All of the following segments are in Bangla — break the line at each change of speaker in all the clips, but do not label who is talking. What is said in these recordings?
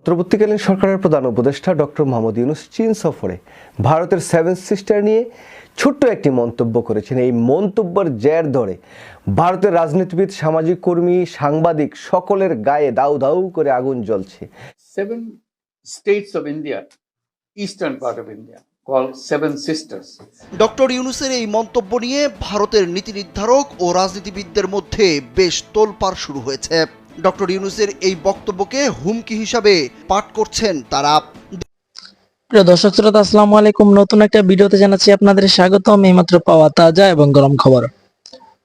অন্তর্বর্তীকালীন সরকারের প্রধান উপদেষ্টা ডক্টর মোহাম্মদ ইউনূস চীন সফরে ভারতের সেভেন সিস্টার নিয়ে ছোট্ট একটি মন্তব্য করেছেন। এই মন্তব্যের জের ধরে ভারতের রাজনীতিবিদ, সামাজিক কর্মী, সাংবাদিক সকলের গায়ে দাউ দাউ করে আগুন জ্বলছে।
7 states of India, eastern part of India, called Seven Sisters.
Doctor ইউনূসের এই মন্তব্য নিয়ে ভারতের নীতি নির্ধারক ও রাজনীতিবিদদের মধ্যে বেশ তোলপাড় শুরু হয়েছে। ডক্টর ইউনূসের এই বক্তব্যকে হুমকি হিসাবে পাঠ করছেন তারা।
প্রিয় দর্শক শ্রোতা, আসসালামু আলাইকুম। নতুন একটা ভিডিওতে জানাচ্ছি আপনাদের স্বাগতম। এইমাত্র পাওয়া তাজা এবং গরম খবর।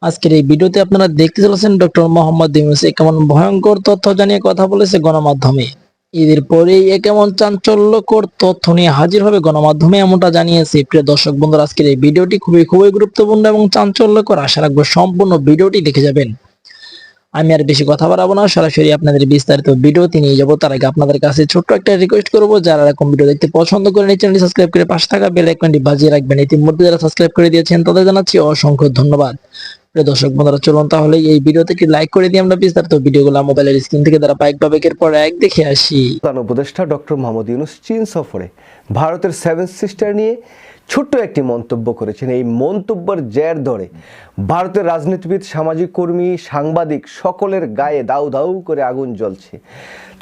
আজকের এই ভিডিওতে আপনারা দেখতে চলেছেন ডক্টর মোহাম্মদ ইউনূস কেমন ভয়ঙ্কর তথ্য জানিয়ে কথা বলেছে গণমাধ্যমে। ঈদের পরেই কেমন চাঞ্চল্যকর তথ্য নিয়ে হাজির হবে গণমাধ্যমে, এমনটা জানিয়েছে। প্রিয় দর্শক বন্ধুরা, আজকের এই ভিডিওটি খুবই গুরুত্বপূর্ণ এবং চাঞ্চল্যকর। আশা রাখবো সম্পূর্ণ ভিডিওটি দেখে যাবেন। আমি আর বেশি কথা বাড়াবো না, সরাসরি আপনাদের বিস্তারিত ভিডিওতে নিয়ে যাবো। তার আগে আপনাদের কাছে ছোট্ট একটা রিকোয়েস্ট করবো, যারা এরকম ভিডিও দেখতে পছন্দ করেন এই চ্যানেলটি সাবস্ক্রাইব করে পাশে থাকা বেল আইকনটি বাজিয়ে রাখবেন। ইতিমধ্যে যারা সাবস্ক্রাইব করে দিয়েছেন তাদের জানাচ্ছি অসংখ্য ধন্যবাদ। প্রিয় দর্শক বন্ধুরা, চলুন তাহলে এই ভিডিওতে একটি লাইক করে দিয়ে আমরা বিস্তারিত ভিডিওগুলো মোবাইলের স্ক্রিন থেকে দ্বারা একের পর এক দেখে আসি।
প্রধান উপদেষ্টা ডক্টর মোহাম্মদ ইউনূস চীন সফরে ভারতের সেভেন সিস্টার নিয়ে ছোট্ট একটি মন্তব্য করেছেন। এই মন্তব্যের জের ধরে ভারতের রাজনীতিবিদ, সামাজিক কর্মী, সাংবাদিক সকলের গায়ে দাউ দাউ করে আগুন জ্বলছে।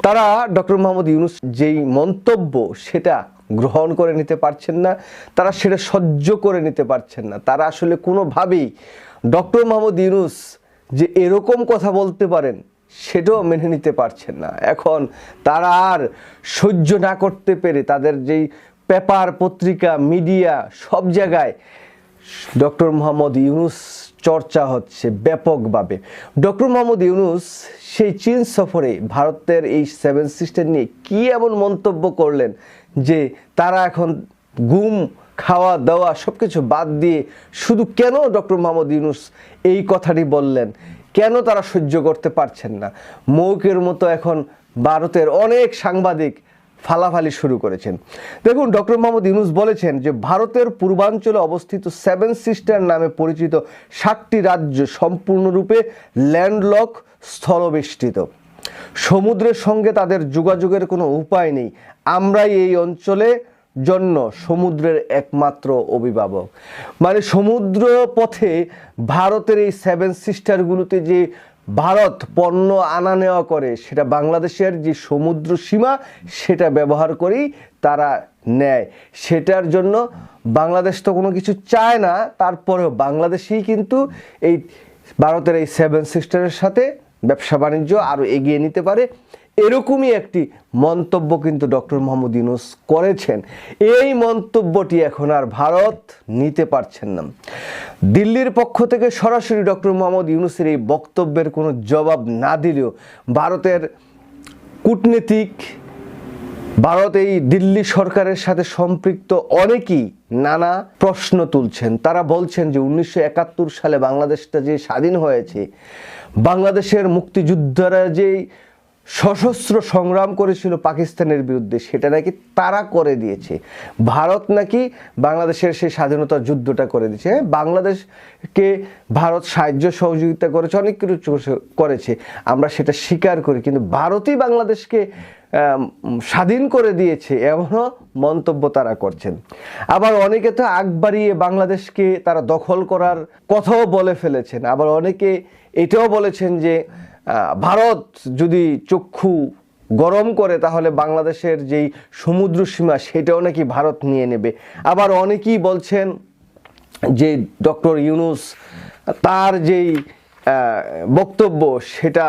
তারা ডক্টর মোহাম্মদ ইউনূস যেই মন্তব্য সেটা গ্রহণ করে নিতে পারছেন না, তারা সেটা সহ্য করে নিতে পারছেন না। তারা আসলে কোনোভাবেই ডক্টর মোহাম্মদ ইউনূস যে এরকম কথা বলতে পারেন সেটাও মেনে নিতে পারছেন না। এখন তারা আর সহ্য না করতে পেরে তাদের যেই পেপার, পত্রিকা, মিডিয়া সব জায়গায় ডক্টর মোহাম্মদ ইউনূস চর্চা হচ্ছে ব্যাপকভাবে। ডক্টর মোহাম্মদ ইউনূস সেই চীন সফরে ভারতের এই সেভেন সিস্টার নিয়ে কী এমন মন্তব্য করলেন যে তারা এখন ঘুম, খাওয়া দাওয়া সব কিছু বাদ দিয়ে শুধু কেন ডক্টর মোহাম্মদ ইউনূস এই কথাটি বললেন, কেন তারা সহ্য করতে পারছেন না। মৌকের মতো এখন ভারতের অনেক সাংবাদিক ফালাফালি শুরু করেছেন। দেখুন, ডক্টর মোহাম্মদ ইউনূস বলেছেন যে ভারতের পূর্বাঞ্চলে অবস্থিত সেভেন সিস্টার নামে পরিচিত 7টি রাজ্য সম্পূর্ণরূপে ল্যান্ডলক, স্থলবেষ্টিত। সমুদ্রের সঙ্গে তাদের যোগাযোগের কোনো উপায় নেই। আমরাই এই অঞ্চলে জন্য সমুদ্রের একমাত্র অভিভাবক। মানে সমুদ্র পথে ভারতের এই সেভেন সিস্টারগুলোতে যে ভারত পণ্য আনা নেওয়া করে, সেটা বাংলাদেশের যে সমুদ্র সীমা সেটা ব্যবহার করেই তারা নেয়। সেটার জন্য বাংলাদেশ তো কোনো কিছু চায় না, তারপরেও বাংলাদেশেই কিন্তু এই ভারতের এই সেভেন সিস্টারের সাথে ব্যবসা বাণিজ্য আরও এগিয়ে নিতে পারে। এরকমই একটি মন্তব্য কিন্তু ডক্টর মোহাম্মদ ইউনূস করেছেন। এই মন্তব্যটি এখন আর ভারত নিতে পারছেন না। দিল্লির পক্ষ থেকে সরাসরি ডক্টর মোহাম্মদ ইউনূসের এই বক্তব্যের কোনো জবাব না দিলেও ভারতের কূটনীতিক, ভারত এই দিল্লি সরকারের সাথে সম্পৃক্ত অনেকেই নানা প্রশ্ন তুলছেন। তারা বলছেন যে 1971 সালে বাংলাদেশটা যে স্বাধীন হয়েছে, বাংলাদেশের মুক্তিযোদ্ধারা যেই সশস্ত্র সংগ্রাম করেছিল পাকিস্তানের বিরুদ্ধে, সেটা নাকি তারা করে দিয়েছে। ভারত নাকি বাংলাদেশের সেই স্বাধীনতা যুদ্ধটা করে দিয়েছে। বাংলাদেশকে ভারত সাহায্য সহযোগিতা করেছে, অনেক কিছু করেছে, আমরা সেটা স্বীকার করি, কিন্তু ভারতই বাংলাদেশকে স্বাধীন করে দিয়েছে এমনও মন্তব্য তারা করছেন। আবার অনেকে তো আগ বাড়িয়ে বাংলাদেশকে তারা দখল করার কথাও বলে ফেলেছেন। আবার অনেকে এটাও বলেছেন যে ভারত যদি চক্ষু গরম করে তাহলে বাংলাদেশের যেই সমুদ্র সীমা সেটাও নাকি ভারত নিয়ে নেবে। আবার অনেকেই বলছেন যে ডক্টর ইউনূস তার যেই বক্তব্য সেটা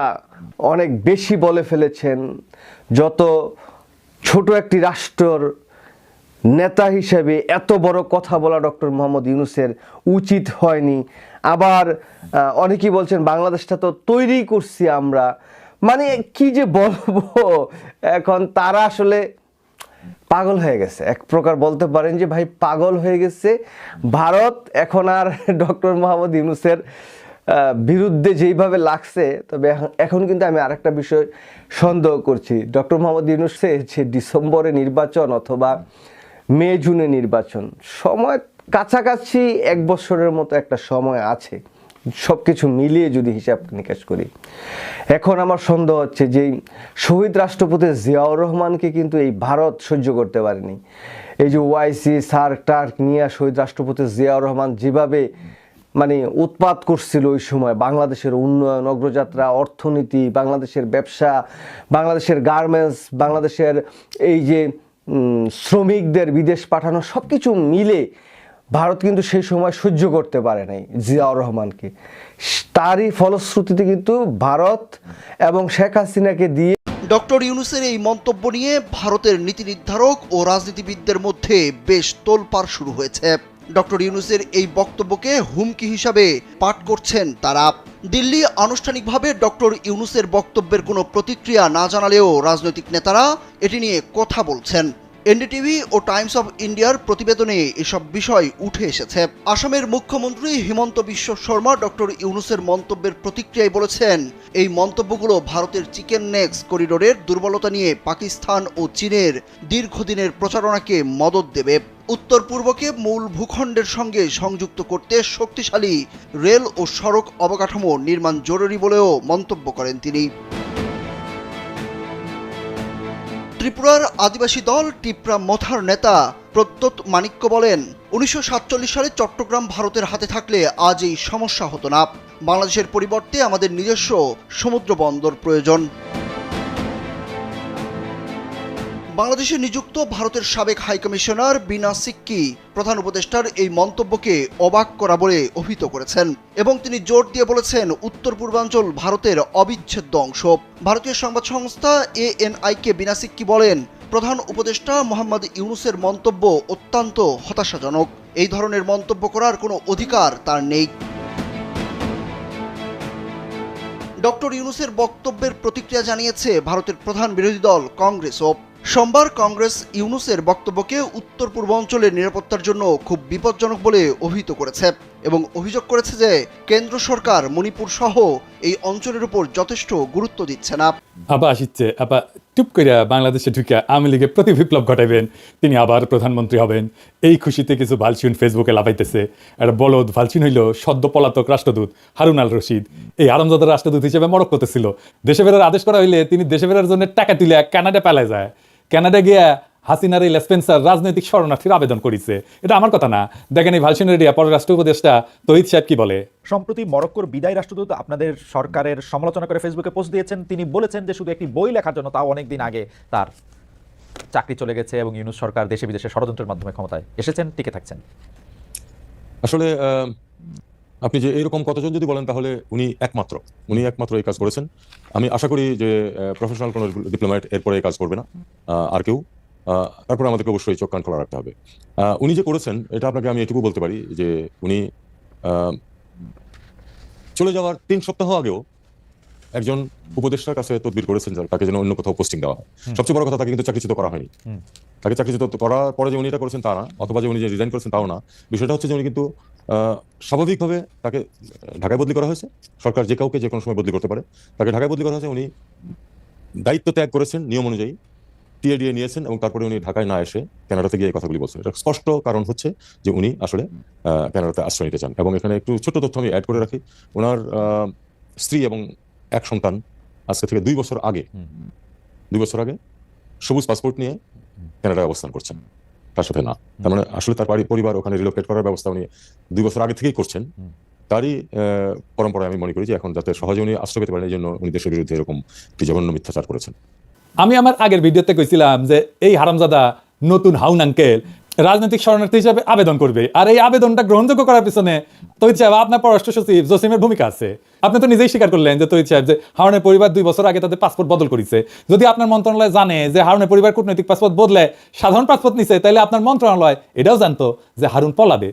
অনেক বেশি বলে ফেলেছেন, যত ছোট একটি রাষ্ট্রর নেতা হিসেবে এত বড় কথা বলা ডক্টর মোহাম্মদ ইউনূসের উচিত হয়নি। আবার অনেকেই বলছেন বাংলাদেশটা তো তৈরি করছি আমরা। মানে কি যে বলবো, এখন তারা আসলে পাগল হয়ে গেছে, এক প্রকার বলতে পারেন যে ভাই পাগল হয়ে গেছে ভারত। এখন আর ডক্টর মোহাম্মদ ইউনূসের বিরুদ্ধে যেইভাবে লাগছে, তবে এখন কিন্তু আমি আরেকটা বিষয় সন্দেহ করছি। ডক্টর মোহাম্মদ ইউনূসের যে ডিসেম্বরে নির্বাচন অথবা মে জুনে নির্বাচন, সময় কাছাকাছি 1 বছরের মতো একটা সময় আছে। সব কিছু মিলিয়ে যদি হিসাব নিকাশ করি, এখন আমার সন্দেহ হচ্ছে যে শহীদ রাষ্ট্রপতি জিয়াউর রহমানকে কিন্তু এই ভারত সহ্য করতে পারেনি। এই যে ওআইসি সার্ক টার্ক নিয়ে শহীদ রাষ্ট্রপতি জিয়াউর রহমান যেভাবে মানে উৎপাত করছিল ওই সময়, বাংলাদেশের উন্নয়ন, অগ্রযাত্রা, অর্থনীতি, বাংলাদেশের ব্যবসা, বাংলাদেশের গার্মেন্টস, বাংলাদেশের এই যে শ্রমিকদের বিদেশ পাঠানো, সব কিছু মিলে ভারত কিন্তু সেই সময় সহ্য করতে পারে নাই জিয়াউর রহমানকে। তারই ফলশ্রুতিতে কিন্তু ভারত এবং শেখ হাসিনাকে দিয়ে
ডক্টর ইউনূসের এই মন্তব্য নিয়ে ভারতের নীতি নির্ধারক ও রাজনীতিবিদদের মধ্যে বেশ তোলপাড় শুরু হয়েছে। ডক্টর ইউনূসের এই বক্তব্যকে হুমকি হিসাবে পাঠ করছেন তারা। দিল্লি আনুষ্ঠানিকভাবে ডক্টর ইউনূসের বক্তব্যের কোনো প্রতিক্রিয়া না জানালেও রাজনৈতিক নেতারা এটি নিয়ে কথা বলছেন। এনডিটিভি ও টাইমস অফ ইন্ডিয়ার প্রতিবেদনে এসব বিষয় উঠে এসেছে। আসামের মুখ্যমন্ত্রী হিমন্ত বিশ্ব শর্মা ডক্টর ইউনূসের মন্তব্যের প্রতিক্রিয়ায় বলেছেন, এই মন্তব্যগুলো ভারতের চিকেন নেক্স করিডোরের দুর্বলতা নিয়ে পাকিস্তান ও চীনের দীর্ঘদিনের প্রচারণাকে মদদ দেবে। উত্তর পূর্বকে মূল ভূখণ্ডের সঙ্গে সংযুক্ত করতে শক্তিশালী রেল ও সড়ক অবকাঠামো নির্মাণ জরুরি বলেও মন্তব্য করেন তিনি। ত্রিপুরার আদিবাসী দল টিপ্রা মথার নেতা প্রদ্যোৎ মাণিক্য বলেন, 1947 সালে চট্টগ্রাম ভারতের হাতে থাকলে আজ এই সমস্যা হতো না। বাংলাদেশের পরিবর্তে আমাদের নিজস্ব সমুদ্র বন্দর প্রয়োজন। বাংলাদেশে নিযুক্ত ভারতের সাবেক হাইকমিশনার বিনা সিক্কি প্রধান উপদেষ্টার এই মন্তব্যকে অবাক করা বলে অভিহিত করেছেন এবং তিনি জোর দিয়ে বলেছেন, উত্তর পূর্বাঞ্চল ভারতের অবিচ্ছেদ্য অংশ। ভারতীয় সংবাদ সংস্থা ANI-কে বিনা সিক্কি বলেন, প্রধান উপদেষ্টা মোহাম্মদ ইউনূসের মন্তব্য অত্যন্ত হতাশাজনক। এই ধরনের মন্তব্য করার কোনো অধিকার তার নেই। ডক্টর ইউনূসের বক্তব্যের প্রতিক্রিয়া জানিয়েছে ভারতের প্রধান বিরোধী দল কংগ্রেসও। সোমবার কংগ্রেস ইউনূসের বক্তব্যকে উত্তর পূর্বাঞ্চলের নিরাপত্তার জন্য খুব বিপজ্জনক বলে অভিহিত করেছে এবং অভিযোগ করেছে যে কেন্দ্র সরকার মণিপুর সহ এই অঞ্চলের উপর যথেষ্ট গুরুত্ব দিচ্ছে না।
আবার আসিচ্ছে আবার টুপ করে বাংলাদেশে ঢুকে আওয়ামী লীগের প্রতি বিপ্লব ঘটাইবেন, তিনি আবার প্রধানমন্ত্রী হবেন। এই খুশিতে কিছু ভালচিন ফেসবুকে লাফাইতেছে। একটা বলদ ভালচিন হইল সদ্য পলাতক রাষ্ট্রদূত হারুন আল রশিদ। এই আরামজাদার রাষ্ট্রদূত হিসেবে মরক্কোতে ছিল। দেশে ফেরার আদেশ করা হইলে তিনি দেশে ফেরার জন্য টাকা তুলে কানাডা পালায় যায়। কানাডা গিয়া হাসিনার এই লেসপেন্সার রাজনৈতিক শরণার্থীর আবেদন করেছে। এটা আমার কথা না, দেখেন এই ভালচিনের পররাষ্ট্র উপদেষ্টা তহিদ সাহেব কি বলে।
সম্প্রতি মরক্কোর বিদায়ী রাষ্ট্রদূত আপনাদের সরকারের সমালোচনা করে ফেসবুকে পোস্ট দিয়েছেন। তিনি বলেছেন যে শুধু একটি বই লেখার জন্য, তাও অনেকদিন আগে, তার চাকরি চলে গেছে এবং ইউনূস সরকার দেশে বিদেশে ষড়যন্ত্রের মাধ্যমে ক্ষমতায় এসেছেন, টিকে থাকছেন।
আসলে আপনি যে এরকম কতজন যদি বলেন তাহলে উনি একমাত্র এই কাজ করেছেন। আমি আশা করি যে প্রফেশনাল কোনো ডিপ্লোম্যাট এরপরে এই কাজ করবে না, আর কেউ। তারপরে আমাদেরকে অবশ্যই চোখ কান খোলা রাখতে হবে। উনি যে করেছেন এটা আপনাকে আমি এটুকু বলতে পারি যে উনি চলে যাওয়ার 3 সপ্তাহ আগেও একজন উপদেষ্টার কাছে তদবির করেছেন তাকে যেন অন্য কোথাও পোস্টিং দেওয়া হয়। সবচেয়ে বড় কথা, তাকে কিন্তু চাকরিচ্যুত করা হয়নি। তাকে চাকরিচ্যুত করার পরে যে উনি এটা করেছেন তা না, অথবা যে উনি যে রিজাইন করেছেন তাও না। বিষয়টা হচ্ছে যে উনি কিন্তু স্বাভাবিকভাবে তাকে ঢাকায় বদলি করা হয়েছে। সরকার যে কাউকে যে কোনো সময় বদলি করতে পারে, তাকে ঢাকায় বদলি করা হয়েছে। উনি দায়িত্ব ত্যাগ করেছেন নিয়ম অনুযায়ী, টিএডিএ নিয়েছেন এবং তারপরে উনি ঢাকায় না এসে কানাডাতে গিয়ে এই কথাগুলি বলছেন। এটা স্পষ্ট কারণ হচ্ছে যে উনি আসলে কানাডাতে আশ্রয় নিতে চান। এবং এখানে একটু ছোট্ট তথ্য আমি অ্যাড করে রাখি, ওনার স্ত্রী এবং এক সন্তান আজকে থেকে 2 বছর আগে সবুজ পাসপোর্ট নিয়ে কানাডায় অবস্থান করছেন, তার সাথে না। তার মানে আসলে তার পরিবার ওখানে রিলোকেট করার ব্যবস্থা উনি 2 বছর আগে থেকেই করছেন। তারই পরম্পরায় আমি মনে করি যে এখন যাতে সহজে উনি আশ্রয় পেতে পারেন, এই জন্য উনি দেশের বিরুদ্ধে এরকম একটি জঘন্য মিথ্যাচার করেছেন।
আমি আমার আগের ভিডিওতে কইছিলাম যে এই হারামজাদা নতুন হাউন আঙ্কেল রাজনৈতিক শরণার্থী হিসেবে আবেদন করবে, আর এই আবেদনটা গ্রহণযোগ্য করার পিছনে তহিদ সাহেব আপনার পররাষ্ট্র সচিব জসিমের ভূমিকা আছে। আপনি তো নিজেই স্বীকার করলেন যে তহিদ সাহেব যে হারুনের পরিবার 2 বছর আগে তাদের পাসপোর্ট বদল করেছে। যদি আপনার মন্ত্রণালয় জানে যে হারুনের পরিবার কূটনৈতিক পাসপোর্ট বদলে সাধারণ পাসপোর্ট নিছে, তাহলে আপনার মন্ত্রণালয় এটাও জানতো যে হারুন পলাবে।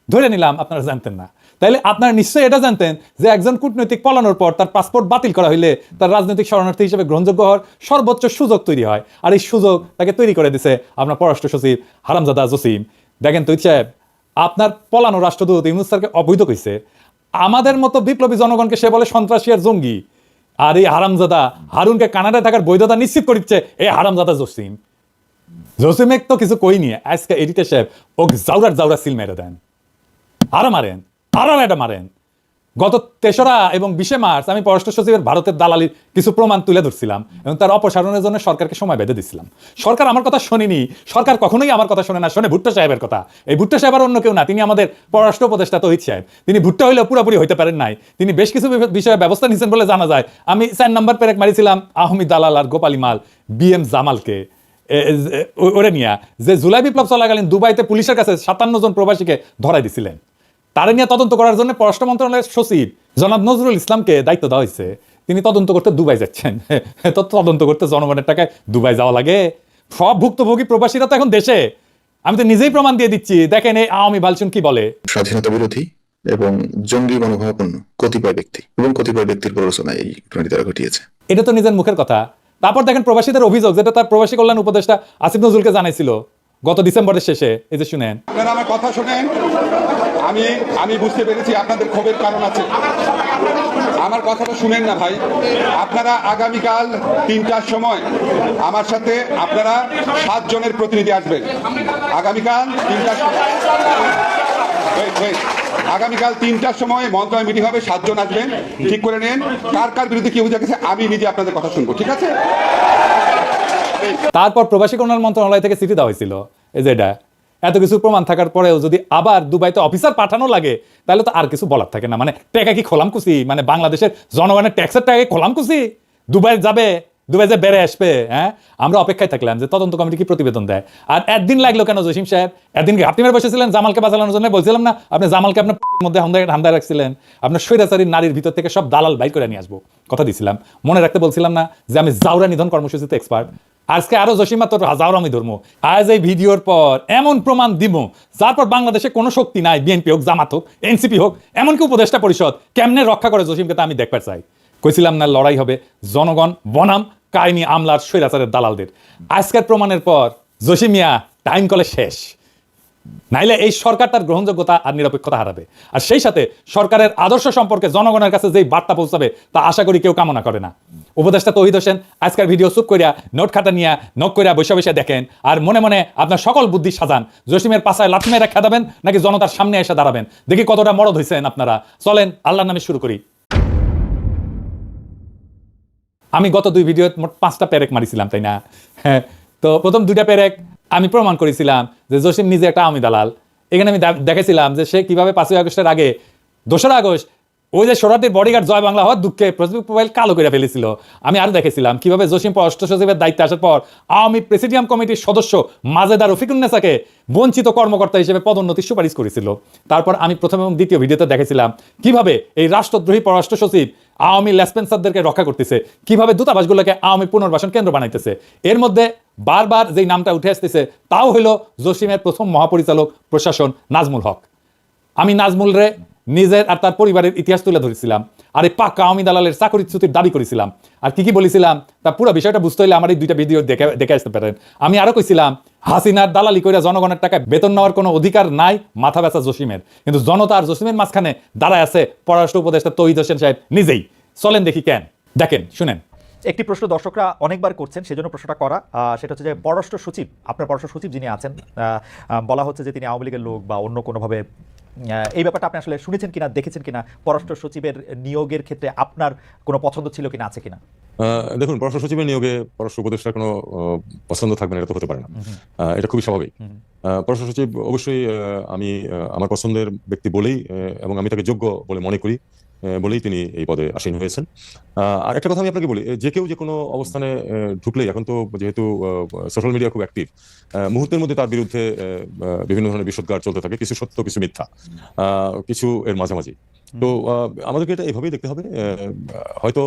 ধরে নিলাম আপনারা জানতেন না, তাইলে আপনারা নিশ্চয়ই এটা জানতেন যে একজন কূটনৈতিক পলানোর পর তার পাসপোর্ট বাতিল করা হইলে তার রাজনৈতিক শরণার্থী হিসেবে গ্রহণযোগ্য হওয়ার সর্বোচ্চ সুযোগ তৈরি হয়। আর এই সুযোগ তাকে তৈরি করে দিছে আপনার পররাষ্ট্র সচিব হারামজাদা জসিম। দেখেন তহিদ সাহেব, আপনার পলানো রাষ্ট্রদূত ইউনূস স্যারকে অবৈধ কইছে। আমাদের মতো বিপ্লবী জনগণকে সে বলে সন্ত্রাসী আর জঙ্গি। আর এই হারামজাদা হারুনকে কানাডায় থাকার বৈধতা নিশ্চিত করিচ্ছে এই হারামজাদা জসিমেক তো কিছু কই নিয়ে আজকে এডিটর সাহেব ওকে জাউরা সিল মেরে দেন। আরো মারেন, আরো এটা মারেন। গত 3রা এবং 20শে মার্চ আমি পররাষ্ট্র সচিবের ভারতের দালালির কিছু প্রমাণ তুলে ধরছিলাম এবং তার অপসারণের জন্য সরকারকে সময় বেঁধে দিচ্ছিলাম। সরকার আমার কথা শোনেনি, সরকার কখনোই আমার কথা শোনে না, শোনে ভুট্টো সাহেবের কথা। এই ভুট্টো সাহেব আর অন্য কেউ না, তিনি আমাদের পররাষ্ট্র উপদেষ্টা তৌহিদ সাহেব। তিনি ভুট্টো হইলেও পুরোপুরি হইতে পারেন নাই, তিনি বেশ কিছু বিষয়ে ব্যবস্থা নিয়েছেন বলে জানা যায়। আমি 4 নম্বর পেরেক মারিছিলাম আহমেদ দালাল আর গোপালী মাল BM জামালকে ওরে নিয়া, যে জুলাই বিপ্লব চলাকালীন দুবাইতে পুলিশের কাছে 57 জন প্রবাসীকে ধরাই দিছিলেন। তারা নিয়ে তদন্ত করার জন্য পররাষ্ট্র মন্ত্রণালয়ের সচিব জনাব নজরুল ইসলামকে দায়িত্ব দেওয়া হয়েছে। তিনি তদন্ত করতে দুবাই যাচ্ছেন। তো তদন্ত করতে জনগণের টাকায় দুবাই যাওয়া লাগে? সব ভুক্তভোগী প্রবাসীরা তো এখন দেশে। আমি তো নিজেই প্রমাণ দিয়ে দিচ্ছি, দেখেন এই আওয়ামী বালচুন কি বলে।
স্বাধীনতা বিরোধী এবং জঙ্গি মনোভাবাপন্ন কতিপয় ব্যক্তি এবং কতিপয় ব্যক্তির প্ররোচনায় এই ঘটনাটি তারা ঘটিয়েছে।
এটা তো নিজের মুখের কথা। তারপর দেখেন প্রবাসীদের অভিযোগ, যেটা তার প্রবাসী কল্যাণ উপদেষ্টা আসিফ নজরুলকে জানাইছিল গত ডিসেম্বরের শেষে। এই যে শুনেন,
আপনারা আমার কথা শুনেন। আমি বুঝতে পেরেছি আপনাদের ক্ষোভের কারণ আছে। আমার কথাটা শুনেন না ভাই। আপনারা আগামীকাল 3টার সময় আমার সাথে আপনারা 7 জনের প্রতিনিধি আসবেন। আগামীকাল 3টার সময় আগামীকাল 3টার সময় মন্ত্রণালয় মিটিং হবে, 7 জন আসবেন। ঠিক করে নেন কার কার বিরুদ্ধে কি অভিযোগ আছে, আমি নিজে আপনাদের কথা শুনবো, ঠিক আছে?
তারপর প্রবাসী কল্যাণ মন্ত্রণালয় থেকে চিঠি দেওয়া হয়েছিল। এই যে এটা এত কিছু প্রমাণ থাকার পরেও যদি আবার দুবাইতে অফিসার পাঠানো লাগে, তাহলে তো আর কিছু বলার থাকে না। মানে টাকা কি খোলাম কুচি, মানে বাংলাদেশের জনগণের ট্যাক্সের টাকা খোলাম কুচি, দুবাই যাবে, দুবাই যে বেড়ে আসবে। হ্যাঁ, আমরা অপেক্ষায় থাকলাম যে তদন্ত কমিটি কি প্রতিবেদন দেয়। আর একদিন লাগলো কেন জসিম সাহেব? একদিন ঘাপটি মেরে বসেছিলেন জামালকে বাঁচানোর জন্য। বলছিলাম না আপনি জামালকে আপনার মধ্যে হামদায় রাখছিলেন, আপনার স্বৈরাচারী নারীর ভিতর থেকে সব দালাল বাইর করে নিয়ে আসবো, কথা দিছিলাম। মনে রাখতে বলছিলাম না যে আমি জাউরা নিধন কর্মসূচিতে এক্সপার্ট। আজকে আরো জসিমা তোর জাউরামি ধর্ম। আজ এই ভিডিওর পর এমন প্রমাণ দিব যার পর বাংলাদেশে কোনো শক্তি নাই, বিএনপি হোক, জামাত হোক, এনসিপি হোক, এমনকি উপদেষ্টা পরিষদ কেমনে রক্ষা করে জসিমকে তা আমি দেখতে চাই। কইছিলাম না লড়াই হবে জনগণ বনাম কাহিনী আমলার স্বৈরাচারের দালালদের। আজকের প্রমাণের পর জসিম মিয়া টাইম কলে শেষ, নাইলে এই সরকার তার গ্রহণযোগ্যতা আর নিরপেক্ষতা হারাবে। আর সেই সাথে সরকারের আদর্শ সম্পর্কে জনগণের কাছে যেই বার্তা পৌঁছাবে তা আশা করি কেউ কামনা করে না। উপদেষ্টা তৌহিদ হোসেন আজকের ভিডিও চুপ করিয়া নোট খাতা নিয়ে নক করিয়া বসে বসে দেখেন আর মনে মনে আপনার সকল বুদ্ধি সাজান। জসিমের পাশায় লাথি মেরে খেদাবেন নাকি জনতার সামনে এসে দাঁড়াবেন, দেখি কতটা মরদ হয়েছেন আপনারা। চলেন আল্লাহর নামে শুরু করি। আমি গত 2 ভিডিও মোট 5টা পেরেক মারিছিলাম, তাই না? হ্যাঁ, তো প্রথম 2টা পেরেক আমি প্রমাণ করেছিলাম যে জসিম নিজে একটা আওয়ামী দালাল। এখানে আমি দেখেছিলাম যে সে কিভাবে 5ই আগস্টের আগে 2রা আগস্ট ওই যে শরণার্থীর বডিগার্ড জয় বাংলা হওয়ার দুঃখে ফেসবুক প্রোফাইল কালো করে ফেলেছিল। আমি আরো দেখেছিলাম কিভাবে জসিম পররাষ্ট্র সচিবের দায়িত্বে আসার পর আওয়ামী প্রেসিডিয়াম কমিটির সদস্য মাজেদা রফিকুন্নেসাকে বঞ্চিত কর্মকর্তা হিসেবে পদোন্নতির সুপারিশ করেছিল। তারপর আমি প্রথম এবং দ্বিতীয় ভিডিওতে দেখেছিলাম কিভাবে এই রাষ্ট্রদ্রোহী পররাষ্ট্র সচিব আওয়ামী লেসপেন্সারদেরকে রক্ষা করতেছে, কিভাবে দূতাবাসগুলোকে আওয়ামী পুনর্বাসন কেন্দ্র বানাইতেছে। এর মধ্যে বারবার যেই নামটা উঠে আসতেছে তাও হলো জসিমের প্রথম মহাপরিচালক প্রশাসন নাজমুল হক। আমি নাজমুল রে নিজের আর তার পরিবারের ইতিহাস তুলে ধরেছিলাম, আর এই পাক্কা আওয়ামী দালালের চাকরিচ্যুতির দাবি করেছিলাম। আর কি বলেছিলাম তা পুরো বিষয়টা বুঝতে হলে আমার এই 2টা ভিডিও দেখে আসতে পারেন। আমি আরো কইছিলাম হাসিনার দালালি কইরা জনগণের টাকায় বেতন নেওয়ার কোনো অধিকার নাই মাথা ব্যথা জসিমের, কিন্তু জনতা আর জসিমের মাঝখানে দাঁড়ায় আছে পররাষ্ট্র উপদেষ্টা তৌহিদ হোসেন সাহেব নিজেই। চলেন দেখি কেন, দেখেন শুনেন।
একটি প্রশ্ন দর্শকরা অনেকবার করছেন, সেজন্য প্রশ্নটা করা। সেটা হচ্ছে যে পররাষ্ট্র সচিব, আপনার পররাষ্ট্র সচিব যিনি আছেন, বলা হচ্ছে যে তিনি আওয়ামী লীগের লোক বা অন্য কোনোভাবে। এই ব্যাপারটা আপনি আসলে শুনেছেন কিনা, দেখেছেন কিনা? পররাষ্ট্র সচিবের নিয়োগের ক্ষেত্রে আপনার কোনো পছন্দ ছিল কিনা, আছে কিনা?
দেখুন, পররাষ্ট্র সচিবের নিয়োগে পররাষ্ট্র উপদেষ্টার কোনো পছন্দ থাকবে না, এটা তো হতে পারে না। এটা খুবই স্বাভাবিক। পররাষ্ট্র সচিব অবশ্যই আমি আমার পছন্দের ব্যক্তি বলেই এবং আমি তাকে যোগ্য বলে মনে করি বলেই তিনি এই পদে আসীন হয়েছেন। আর একটা কথা আমি আপনাকে বলি, যে কেউ যে কোনো অবস্থানে ঢুকলেই, এখন তো যেহেতু সোশ্যাল মিডিয়া খুব অ্যাক্টিভ, মুহূর্তের মধ্যে তার বিরুদ্ধে বিভিন্ন ধরনের বিষোদ্গার চলতে থাকে, কিছু সত্য কিছু মিথ্যা, কিছু এর মাঝামাঝি। তো আমাদেরকে এটা এইভাবেই দেখতে হবে। হয়তো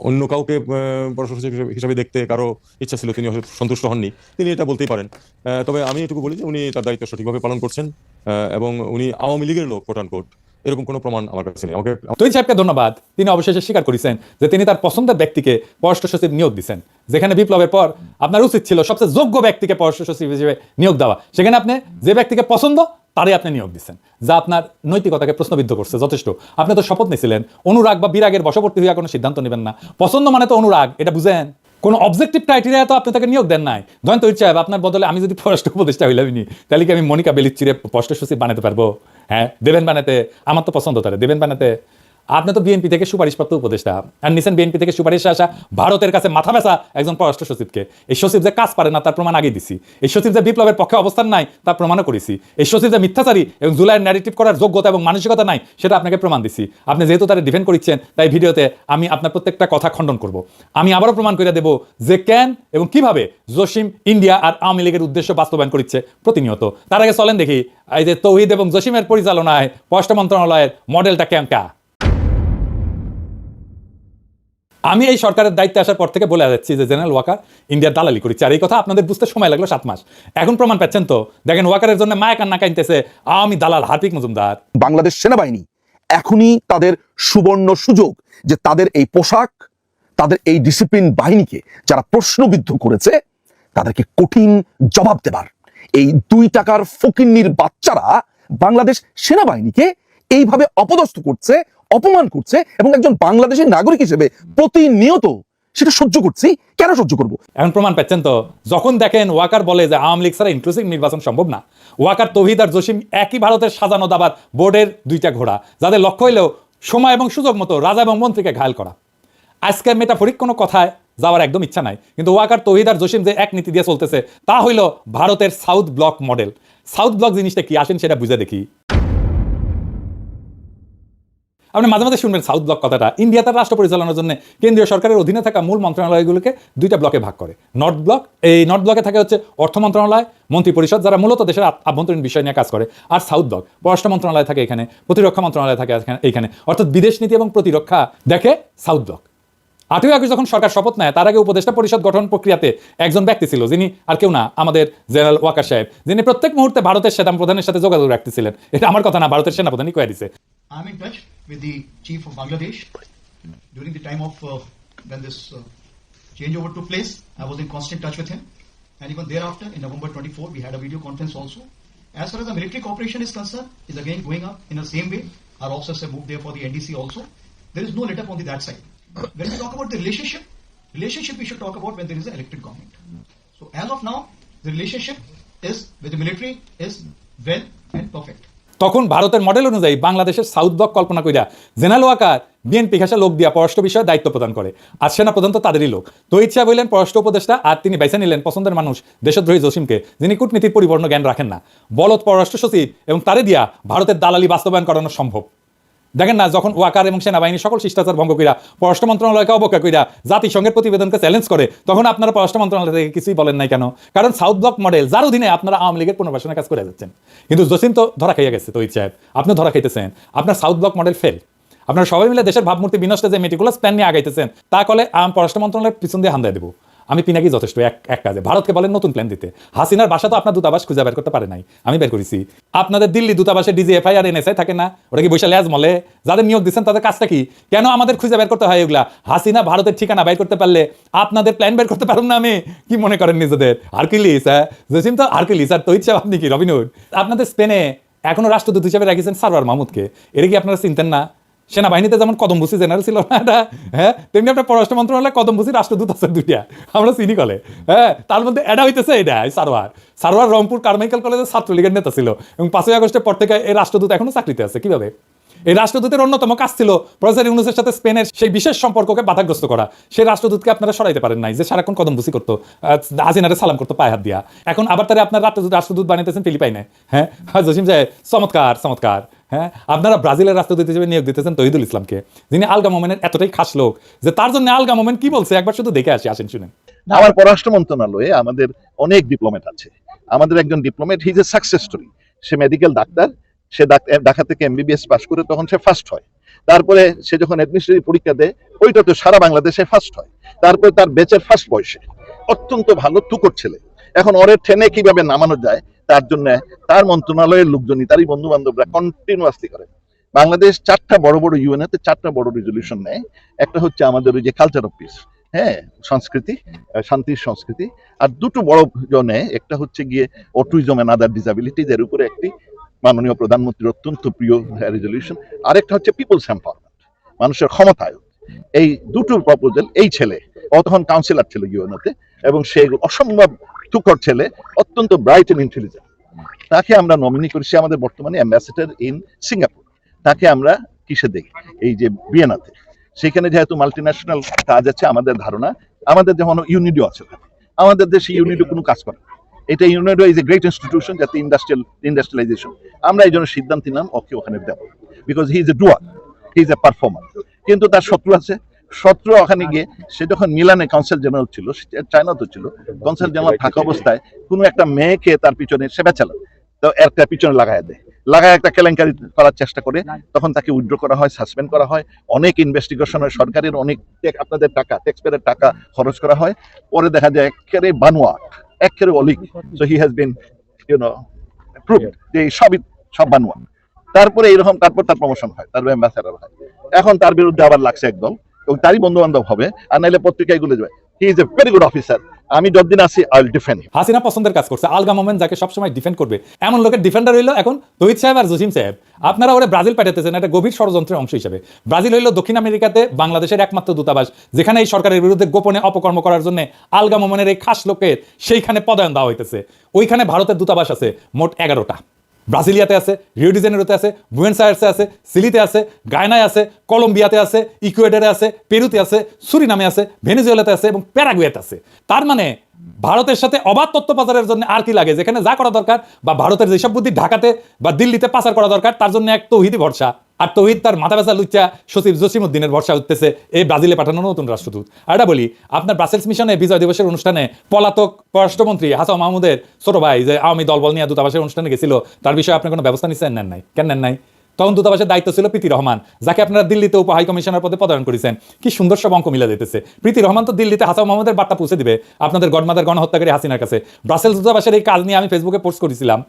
অন্য কাউকে পররাষ্ট্র সচিব হিসাবে দেখতে কারো ইচ্ছা ছিল, তিনি সন্তুষ্ট হননি, তিনি এটা বলতেই পারেন। তবে আমি এটুকু বলি যে উনি তার দায়িত্ব সঠিকভাবে পালন করছেন এবং উনি আওয়ামী লীগের লোক কোট আনকোট এরকম কোনো প্রমাণ আমার কাছে নেই। আমাকে
তৌহিদ সাহেবকে ধন্যবাদ, তিনি অবশেষে স্বীকার করেছেন যে তিনি তার পছন্দের ব্যক্তিকে পররাষ্ট্র সচিব নিয়োগ দিচ্ছেন। যেখানে বিপ্লবের পর আপনার উচিত ছিল সবচেয়ে যোগ্য ব্যক্তিকে পররাষ্ট্র সচিব হিসেবে নিয়োগ দেওয়া, সেখানে আপনি যে ব্যক্তিকে পছন্দ তারই আপনি নিয়োগ দিচ্ছেন, যা আপনার নৈতিকতাকে প্রশ্নবিদ্ধ করছে যথেষ্ট। আপনি তো শপথ নিয়েছিলেন অনুরাগ বা বিরাগের বশবর্তী হইয়া কোনো সিদ্ধান্ত নেবেন না। পছন্দ মানে তো অনুরাগ, এটা বুঝেন। কোনো অবজেক্টিভ ক্রাইটেরিয়া তো আপনি তাকে নিয়োগ দেন নাই। ধরেন তৌহিদ সাহেব, আপনার বদলে আমি যদি পররাষ্ট্র উপদেষ্টা হইলামই, তাহলে কি আমি মনিকা বেলিচ্চিরে পররাষ্ট্র সচিব বানাতে পারবো? হ্যাঁ, দেবেন বানাতে, আমার তো পছন্দ তারে দেবেন বানাতে। আপনি তো বিএনপি থেকে সুপারিশপ্রাপ্ত উপদেষ্টা, আর নিছেন বিএনপি থেকে সুপারিশে আসা ভারতের কাছে মাথা ব্যথা একজন পররাষ্ট্র সচিবকে। এই সচিব যে কাজ পারে না তার প্রমাণ আগেই দিছি। এই সচিব যে বিপ্লবের পক্ষে অবস্থান নাই তার প্রমাণও করেছি। এই সচিব যে মিথ্যাচারী এবং জুলাইয়ের ন্যারেটিভ করার যোগ্যতা এবং মানসিকতা নাই সেটা আপনাকে প্রমাণ দিছি। আপনি যেহেতু তারা ডিফেন্ড করছেন তাই ভিডিওতে আমি আপনার প্রত্যেকটা কথা খণ্ডন করব। আমি আবারও প্রমাণ করে দেব যে কেন এবং কিভাবে জসিম ইন্ডিয়া আর আওয়ামী লীগের উদ্দেশ্য বাস্তবায়ন করছে প্রতিনিয়ত। তার আগে চলেন দেখি এই যে তৌহিদ এবং জসিমের পরিচালনায় পররাষ্ট্র মন্ত্রণালয়ের মডেলটা কেমকা। আমি এই সরকারের দায়িত্বে আসার পর থেকে বলে যাচ্ছি যে জেনারেল ওয়াকার ইন্ডিয়ার দালালি করেছে, আর এই কথা আপনাদের বুঝতে সময় লাগলো 7 মাস। এখন প্রমাণ পাচ্ছেন তো, দেখেন ওয়াকারের জন্য মায়া কান্না কাইনতেছে আওয়ামী দালাল হার্পিক মজুমদার।
বাংলাদেশ সেনাবাহিনী এখনই তাদের সুবর্ণ সুযোগ যে তাদের এই পোশাক, তাদের এই ডিসিপ্লিন বাহিনীকে যারা প্রশ্নবিদ্ধ করেছে তাদেরকে কঠিন জবাব দেবার। এই 2 টাকার ফকিন্নির বাচ্চারা বাংলাদেশ সেনাবাহিনীকে এইভাবে অপদস্থ করছে, অপমান করছে, এবং একজন বাংলাদেশের নাগরিক হিসেবে প্রতিনিয়ত সেটা সহ্য করছি। কেন সহ্য করব?
এখন প্রমাণ পাচ্ছেন তো, যখন দেখেন ওয়াকার বলে যে আওয়ামী লীগ ছাড়া ইনক্লুসিভ নির্বাচন সম্ভব না, ওয়াকার, তৌহিদ আর জসিম একই ভারতের সাজানো দাবার বোর্ডের 2টা ঘোড়া, যাদের লক্ষ্য হইলেও সময় এবং সুযোগ মতো রাজা এবং মন্ত্রীকে ঘায়াল করা। আজকে মেটাফরিক কোনো কথায় যাওয়ার একদম ইচ্ছা নাই, কিন্তু ওয়াকার, তৌহিদ আর জসিম যে এক নীতি দিয়ে চলতেছে তা হইল ভারতের south block model. South block জিনিসটা কি আসেন সেটা বুঝে দেখি। আপনি মাঝে মাঝে শুনবেন সাউথ ব্লক কথাটা। ইন্ডিয়া তার রাষ্ট্র পরিচালনার জন্য কেন্দ্রীয় সরকারের অধীনে থাকা মূল মন্ত্রণালয়গুলোকে 2টা ব্লকে ভাগ করে। নর্থ ব্লক, এই নর্থ ব্লকে থাকে হচ্ছে অর্থ মন্ত্রণালয়, মন্ত্রী পরিষদ যারা মূলত দেশের আভ্যন্তরীণ বিষয় নিয়ে কাজ করে, আর সাউথ ব্লক পররাষ্ট্র মন্ত্রণালয় থাকে এখানে, প্রতিরক্ষা মন্ত্রণালয় থাকে এইখানে, অর্থাৎ বিদেশ নীতি এবং প্রতিরক্ষা দেখে সাউথ ব্লক। 8ই আগস্ট যখন সরকার শপথ নেয় তার আগে উপদেষ্টা পরিষদ গঠন প্রক্রিয়াতে একজন ব্যক্তি ছিল, যিনি আর কেউ না, আমাদের জেনারেল ওয়াকার সাহেব, যিনি প্রত্যেক মুহূর্তে ভারতের সেনা প্রধানের সাথে যোগাযোগ রাখতেছিলেন। এটা আমার কথা না, ভারতের সেনা প্রধানই কয়ে দিছে।
I'm in touch with the chief of Bangladesh during the time of when this changeover took place. I was in constant touch with him, and even thereafter, in November 24, we had a video conference also. As far as the military cooperation is concerned, is again going up in the same way. Our officers have moved there for the NDC also. There is no let up on that side. When we talk about the relationship we should talk about when there is an elected government. So as of now, the relationship is with the military is well and perfect.
তখন ভারতের মডেল অনুযায়ী বাংলাদেশের সাউথ ব্লক কল্পনা কইরা জেনারেল ওয়াকার বিএনপি ঘাসা লোক দিয়া পররাষ্ট্র বিষয়ে দায়িত্ব প্রদান করে, আর সেনা প্রধান তো তাদেরই লোক। তৌহিদ সাহেব হইলেন পররাষ্ট্র উপদেষ্টা, আর তিনি বেছে নিলেন পছন্দের মানুষ দেশদ্রোহী জসিমকে, যিনি কূটনীতির পরিপূর্ণ জ্ঞান রাখেন না, বলদ পররাষ্ট্র সচিব, এবং তারে দিয়া ভারতের দালালি বাস্তবায়ন করানো সম্ভব। দেখেন না, যখন ওয়াকার এবং সেনাবাহিনী সকল শিষ্টাচার ভঙ্গ কইরা পররাষ্ট্র মন্ত্রণালয়কে অবজ্ঞা কইরা জাতিসংঘের প্রতিবেদনকে চ্যালেঞ্জ করে, তখন আপনারা পররাষ্ট্র মন্ত্রণালয় থেকে কিছুই বলেন নাই কেন? কারণ সাউথ ব্লক মডেল যার অধীনে আপনারা আওয়ামী লীগের পুনর্বাসনের কাজ করে যাচ্ছেন। কিন্তু জসিম তো ধরা খাইয়া গেছে, তৌহিদ সাহেব আপনি ধরা খাইতেছেন, আপনার সাউথ ব্লক মডেল ফেল। আপনারা সবাই মিলে দেশের ভাবমূর্তি বিনষ্টে যে মেটিকুলাস প্ল্যান নিয়ে আগাইতেছেন তা কলে পররাষ্ট্র মন্ত্রণালয়ের পিছন দিয়ে হান্দায় দেবো। আমি পিনাকি যথেষ্ট এক কাজে ভারতকে বলেন নতুন প্ল্যান দিতে। হাসিনার বাসা তো আপনার দূতাবাস খুঁজে বের করতে পারে নাই, আমি বের করেছি। আপনাদের দিল্লি দূতাবাসে ডিজিএফআই আর এনএসআই থাকে না, ওটা কি বৈশালে আজ মলে যাদের নিয়োগ দিচ্ছেন তাদের কাজটা কি? কেন আমাদের খুঁজে বের করতে হয় এগুলা? হাসিনা ভারতের ঠিকানা বের করতে পারলে আপনাদের প্ল্যান বের করতে পারুন না? আমি কি মনে করেন নিজেদের হারকিউলিস? হ্যাঁ, জসিম তো হারকিউলিস, আর তৌহিদ সাহেব আপনি কি রবিনহুড? আপনাদের স্পেনে এখনো রাষ্ট্রদূত হিসেবে রেখেছেন সারওয়ার মাহমুদকে, এটা কি আপনারা চিনতেন না? সেনাবাহিনীতে যেমন কদমবুসি জেনারেল ছিল না এটা, হ্যাঁ, তেমনি আপনার পররাষ্ট্র মন্ত্রণালয়ে কদমবুসি রাষ্ট্রদূত আছে 2টা, আমরা চিনি কলে। হ্যাঁ, তার মধ্যে এটা হইতেছে এটা সারওয়ার রংপুর কারমাইকেল কলেজের ছাত্রলীগের নেতা ছিল, এবং 5ই আগস্টের পর থেকে এই রাষ্ট্রদূত এখনো চাকরিতে আছে। কিভাবে? এই রাষ্ট্রদূতের অন্যতম কাজ ছিল প্রফেসর ইউনূসের সাথে স্পেনের সেই বিশেষ সম্পর্ককে বাধাগ্রস্ত করা। সেই রাষ্ট্রদূতকে আপনারা সরাইতে পারেন নাই, যে সারাক্ষণ কদমবুসি করতো, হাসিনারে সালাম করতো পায়ে হাত দিয়া। এখন আবার তারা আপনার রাষ্ট্রদূত বানাইতেছেন ফিলিপাইনে। হ্যাঁ, জসিম সাহেব চমৎকার। হ্যাঁ, আপনারা ব্রাজিলের রাষ্ট্রদূত হিসেবে নিয়োগ দিতেছেন তৌহিদুল ইসলামকে, যিনি আলগা মোমেনের এতটাই খাস লোক যে তার জন্য আলগা মোমেন কি বলছে একবার শুধু দেখে আসেন শুনেন।
আমার পররাষ্ট্র মন্ত্রণালয়ে আমাদের অনেক ডিপ্লোমেট আছে। আমাদের একজন diplomat, he is a success story. সে মেডিকেল ডাক্তার, সে ঢাকা থেকে এমবিবিএস পাস করে তখন সে ফার্স্ট হয়। তারপরে সে যখন অ্যাডমিনিস্ট্রেটিভ পরীক্ষা দেয় ওইটা তো সারা বাংলাদেশে ফার্স্ট হয়। তারপরে তার ব্যাচের ফার্স্ট বয়সে অত্যন্ত ভালো তুকর ছেলে। এখন ওরে ট্রেনে কিভাবে নামানো যায় তার জন্য তার মন্ত্রণালয়ের লোকজনই, তারই বন্ধু বান্ধবরা কন্টিনিউয়াসলি করে। বাংলাদেশ 4টা বড় ইউএনএতে 4টা বড় রেজলিউশন নেয়। একটা হচ্ছে আমাদের ওই যে কালচার অফ পিস, হ্যাঁ, সংস্কৃতি, শান্তির সংস্কৃতি। আর 2টো বড় জনে, একটা হচ্ছে গিয়ে অটিজম এন্ড আদার ডিসএবিলিটিজ, এর উপরে একটি মাননীয় প্রধানমন্ত্রীর অত্যন্ত প্রিয় রেজলিউশন। আরেকটা হচ্ছে পিপলস এম্পাওয়ারমেন্ট, মানুষের ক্ষমতায়ন। এই 2টো প্রপোজাল, এই ছেলে ও তখন কাউন্সিলর ছিল ইউএনওতে, এবং সে অসম্ভব তুকর ছেলে, অত্যন্ত ব্রাইট এন্ড ইন্টেলিজেন্ট। তাকে আমরা নমিনি করেছি, আমাদের বর্তমানে অ্যাম্বাসেডর ইন সিঙ্গাপুর। তাকে আমরা কিসে দেখি এই যে ভিয়েনাতে, সেখানে যেহেতু মাল্টিন্যাশনাল কাজ আছে, আমাদের ধারণা আমাদের যেমন ইউনিডো আছে ওখানে, আমাদের দেশে ইউনিডো কোনো কাজ করে না। এটা UNIDO is a great institution, যাতে ইন্ডাস্ট্রিয়ালাইজেশন। আমরা এই জন্য সিদ্ধান্ত নিলাম ওকে ওখানে দেব, because he is a doer, he is a performer. কিন্তু তার শত্রু আছে, শত্রু ওখানে গিয়ে সে যখন মিলানে কনসাল জেনারেল ছিল, চায়না তো ছিল, কনসাল জেনারেল থাকা অবস্থায় কোনো একটা মেয়েকে তার পিছনে সেবা চালায়, তো একটা পিছনে লাগায় একটা কেলেঙ্কারি করার চেষ্টা করে, তখন তাকে উইথড্র করা হয়, সাসপেন্ড করা হয়, অনেক ইনভেস্টিগেশন হয়, সরকারের অনেক আপনাদের টাকা, ট্যাক্সপেয়ারের টাকা খরচ করা হয়। পরে দেখা যায় একেবারে বানোয়া, একেবারে অলিক। So he has been prove যে সব বানোয়া। তারপরে এইরকম, তারপর তার প্রমোশন হয়, তার অ্যাম্বাসেডর হয়। এখন তার বিরুদ্ধে আবার লাগছে একদল, এবং তারই বন্ধু বান্ধব হবে, আর নাইলে পত্রিকায় গুলো যাবে। হি is a very good officer, আমি যতদিন আছি আই উইল ডিফেন্ড।
হাসিনা পছন্দের কাজ করছে, আলগা মোমেন্ট যাকে সবসময় ডিফেন্ড করবে এমন লোকের ডিফেন্ডার হইলো এখন তৌহিদ সাহেব আর জসিম সাহেব। আপনারা ওরা ব্রাজিল পাঠাতেছেন একটা গভীর ষড়যন্ত্রের অংশ হিসেবে। ব্রাজিল হইলো দক্ষিণ আমেরিকাতে বাংলাদেশের একমাত্র দূতাবাস, যেখানে এই সরকারের বিরুদ্ধে গোপনে অপকর্ম করার জন্য আলগা মোমেন্টের এই খাস লোকের সেইখানে পদায়ন দেওয়া হইতেছে। ওইখানে ভারতের দূতাবাস আছে মোট 11টা। ব্রাজিলিয়াতে আছে, রিও ডি জেনেরোতে আছে, বুয়েন্স আয়ার্সে আছে, সিলিতে আছে, গায়নায় আছে, কলম্বিয়াতে আছে, ইকুয়েডরে আছে, পেরুতে আছে, সুরিনামে আছে, ভেনেজুয়েলাতে আছে এবং প্যারাগুয়েতে আছে। তার মানে ভারতের সাথে অবাধ তথ্য পাচারের জন্য আর কি লাগে, যেখানে যা করা দরকার বা ভারতের যেসব বুদ্ধি ঢাকাতে বা দিল্লিতে পাচার করা দরকার, তার জন্য এক তৌহিদি ভরসা। আর তৌহিদ তার মাথা ব্যথা লুচ্চা সচিব জসিমউদ্দিনের ভরসা উঠতেছে এই ব্রাজিলে পাঠানো নতুন রাষ্ট্রদূত। আর এটা বলি, আপনার ব্রাসেলস মিশনে বিজয় দিবসের অনুষ্ঠানে পলাতক পররাষ্ট্রমন্ত্রী হাসান মাহমুদের ছোট ভাই যে আওয়ামী দলবল নিয়ে দূতাবাসের অনুষ্ঠানে গেছিল, তার বিষয়ে আপনি কোনো ব্যবস্থা নিচ্ছেন? নেন নাই। কেন নেন নাই? তখন দূতাবাসের দায়িত্ব ছিল প্রীতি রহমান, যাকে আপনারা দিল্লিতে উপ হাই কমিশনার পদে পদায়ন করেছেন। কি সুন্দর সব অঙ্ক মিলে যেতেছে। প্রীতি রহমান তো দিল্লিতে হাসান মাহমুদের বার্তা পৌঁছে দিবে আপনাদের গডমাদার গণহত্যাকারী হাসিনার কাছে। ব্রাসেলস দূতাবাসের এই কাজ নিয়ে আমি ফেসবুকে পোস্ট করেছিলাম,